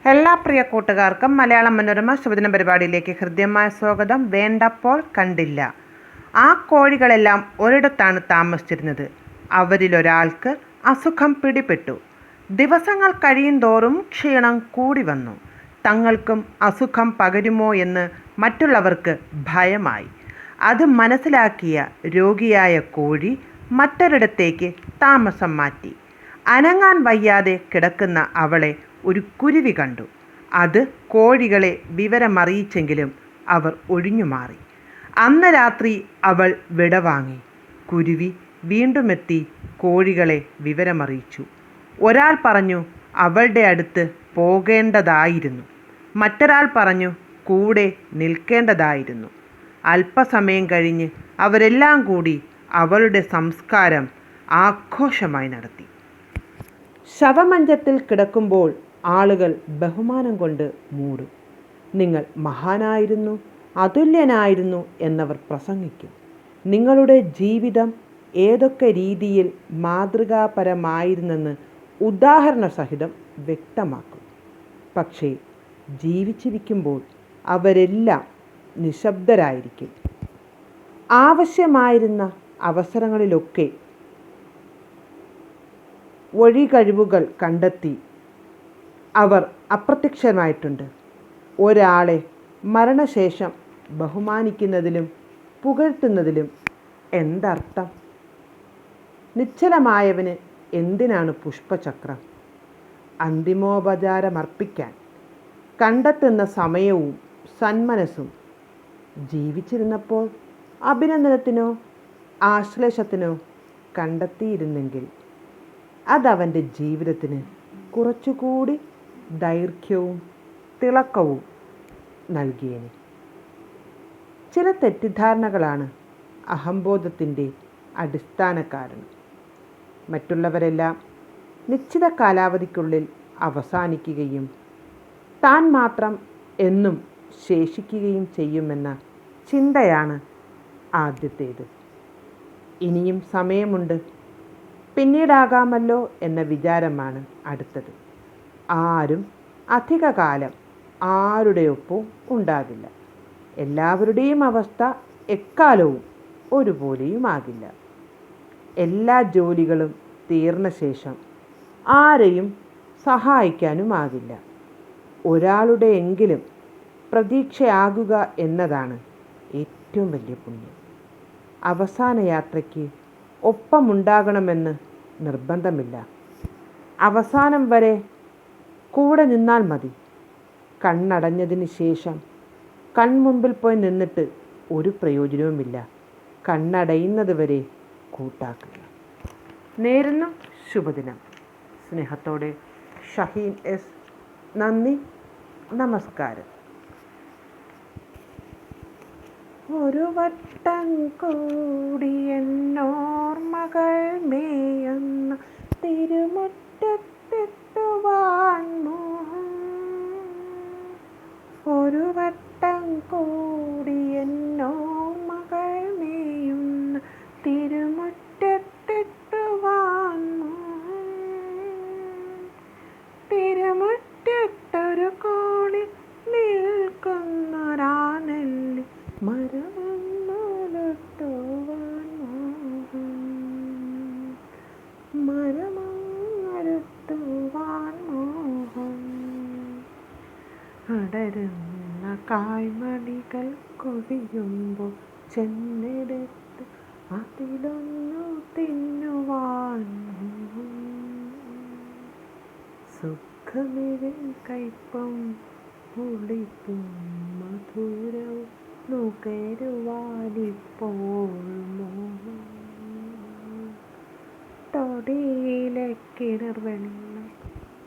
എല്ലാ പ്രിയ കൂട്ടുകാർക്കും മലയാളം മനോരമ ശുഭദിന പരിപാടിയിലേക്ക് ഹൃദ്യമായ സ്വാഗതം. വേണ്ടപ്പോൾ കണ്ടില്ല. ആ കോഴികളെല്ലാം ഒരിടത്താണ് താമസിച്ചിരുന്നത്. അവരിലൊരാൾക്ക് അസുഖം പിടിപെട്ടു. ദിവസങ്ങൾ കഴിയുന്തോറും ക്ഷീണം കൂടി വന്നു. തങ്ങൾക്കും അസുഖം പകരുമോ എന്ന് മറ്റുള്ളവർക്ക് ഭയമായി. അത് മനസ്സിലാക്കിയ രോഗിയായ കോഴി മറ്റൊരിടത്തേക്ക് താമസം മാറ്റി. അനങ്ങാൻ വയ്യാതെ കിടക്കുന്ന അവളെ ഒരു കുരുവി കണ്ടു. അത് കോഴികളെ വിവരമറിയിച്ചെങ്കിലും അവർ ഒഴിഞ്ഞുമാറി. അന്ന് രാത്രി അവൾ വിടവാങ്ങി. കുരുവി വീണ്ടുമെത്തി കോഴികളെ വിവരമറിയിച്ചു. ഒരാൾ പറഞ്ഞു അവളുടെ അടുത്ത് പോകേണ്ടതായിരുന്നു. മറ്റൊരാൾ പറഞ്ഞു കൂടെ നിൽക്കേണ്ടതായിരുന്നു. അല്പസമയം കഴിഞ്ഞ് അവരെല്ലാം കൂടി അവളുടെ സംസ്കാരം ആഘോഷമായി നടത്തി. ശവമഞ്ചത്തിൽ കിടക്കുമ്പോൾ ആളുകൾ ബഹുമാനം കൊണ്ട് മൂടും. നിങ്ങൾ മഹാനായിരുന്നു, അതുല്യനായിരുന്നു എന്നവർ പ്രസംഗിക്കും. നിങ്ങളുടെ ജീവിതം ഏതൊക്കെ രീതിയിൽ മാതൃകാപരമായിരുന്നെന്ന് ഉദാഹരണസഹിതം വ്യക്തമാക്കും. പക്ഷേ ജീവിച്ചിരിക്കുമ്പോൾ അവരെല്ലാം നിശബ്ദരായിരിക്കും. ആവശ്യമായിരുന്ന അവസരങ്ങളിലൊക്കെ ഒഴികഴിവുകൾ കണ്ടെത്തി അവർ അപ്രത്യക്ഷമായിട്ടുണ്ട്. ഒരാളെ മരണശേഷം ബഹുമാനിക്കുന്നതിലും പുകഴ്ത്തുന്നതിലും എന്തർത്ഥം? നിശ്ചലമായവന് എന്തിനാണ് പുഷ്പചക്രം? അന്തിമോപചാരമർപ്പിക്കാൻ കണ്ടെത്തുന്ന സമയവും സന്മനസ്സും ജീവിച്ചിരുന്നപ്പോൾ അഭിനന്ദനത്തിനോ ആശ്ലേഷത്തിനോ കണ്ടെത്തിയിരുന്നെങ്കിൽ അതവൻ്റെ ജീവിതത്തിന് കുറച്ചുകൂടി ദൈർഘ്യവും തിളക്കവും നൽകിയേനെ. ചില തെറ്റിദ്ധാരണകളാണ് അഹംബോധത്തിൻ്റെ അടിസ്ഥാന കാരണം. മറ്റുള്ളവരെല്ലാം നിശ്ചിത കാലാവധിക്കുള്ളിൽ അവസാനിക്കുകയും താൻ മാത്രം എന്നും ശേഷിക്കുകയും ചെയ്യുമെന്ന ചിന്തയാണ് ആദ്യത്തേത്. ഇനിയും സമയമുണ്ട്, പിന്നീടാകാമല്ലോ എന്ന വിചാരമാണ് അടുത്തത്. ആരും അധികകാലം ആരുടെയൊപ്പവും ഉണ്ടാകില്ല. എല്ലാവരുടെയും അവസ്ഥ എക്കാലവും ഒരുപോലെയുമാകില്ല. എല്ലാ ജോലികളും തീർന്ന ശേഷം ആരെയും സഹായിക്കാനുമാകില്ല. ഒരാളുടെയെങ്കിലും പ്രതീക്ഷയാകുക എന്നതാണ് ഏറ്റവും വലിയ പുണ്യം. അവസാന യാത്രയ്ക്ക് ഒപ്പമുണ്ടാകണമെന്ന് നിർബന്ധമില്ല. അവസാനം വരെ കൂടെ നിന്നാൽ മതി. കണ്ണടഞ്ഞതിന് ശേഷം കൺമുമ്പിൽ പോയി നിന്നിട്ട് ഒരു പ്രയോജനവുമില്ല. കണ്ണടയുന്നത് വരെ കൂട്ടാക്കുക. നേരുന്നു ശുഭദിനം. സ്നേഹത്തോടെ ഷഹീൻ എസ്. നന്ദി, നമസ്കാരം. ഒരു വട്ടം കൂടി എന്നോർമകൾ മേയുന്ന തിരുമുറ്റത്തെത്തുവാൻ മോഹം. ഒരു വട്ടം കൂടി എന്നോർമകൾ മേയുന്ന തിരുമുറ്റത്തെത്തുവാൻ മോഹം. തിരുമുറ്റത്തൊരു കോണിൽ നിൽക്കുന്നൊരാ നെല്ലി മരമങ്ങലത്തുവാൻ മോഹം. മരമങ്ങലത്തുവാൻ മോഹം. അടരുന്ന കായ്മണികൾ കൊഴിയുമ്പോൾ ചെന്നെടുത്ത് അതിലൊന്നു തിന്നുവാൻ മോഹം. സുഖമിഴും കയ്പും പുളിപ്പും മധുരവും നുകരുവാനിപ്പോൾ മോഹം. തൊടിയിലെ കിണർ വെള്ളം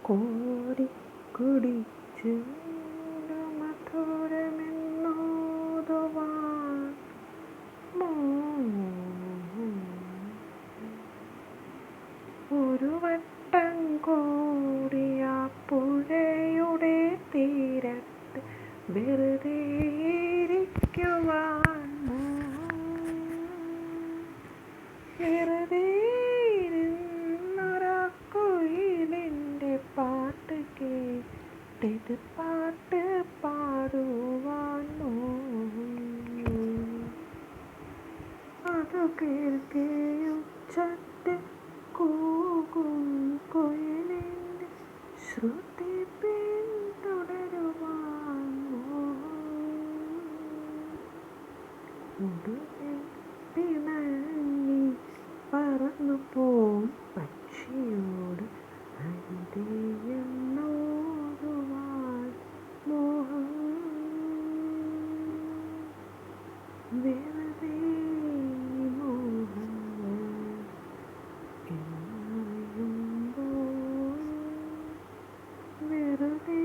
കോരി കുടിച്ച് മധുരമെന്നോതുവാൻ മോഹം. ഒരു വട്ടം കൂടി ആ പുഴയുടെ തീരത്ത് വെറുതെ ഇരിക്കുവാൻ മോഹം. വെറുതെ ഇരുന്നൊരാ കുയിലിൻ്റെ പാട്ട് കേട്ട് പാട്ടത് പാട്ട് പാടുവാൻ മോഹം അതു കേൾക്കേ ഉച്ചത്തിൽ കൂകും കുയിലിൻ്റെ ശ്രുതി പിന്തുടരുവാൻ മോഹം ഒടുവിൽ പിണങ്ങി പറന്നു പോം പക്ഷിയോട് ഹരിതയെന്നോടുവാൻ മോഹം വെറുതെ മോഹങ്ങൾ എന്നറിയുമ്പോൾ വെറുതെ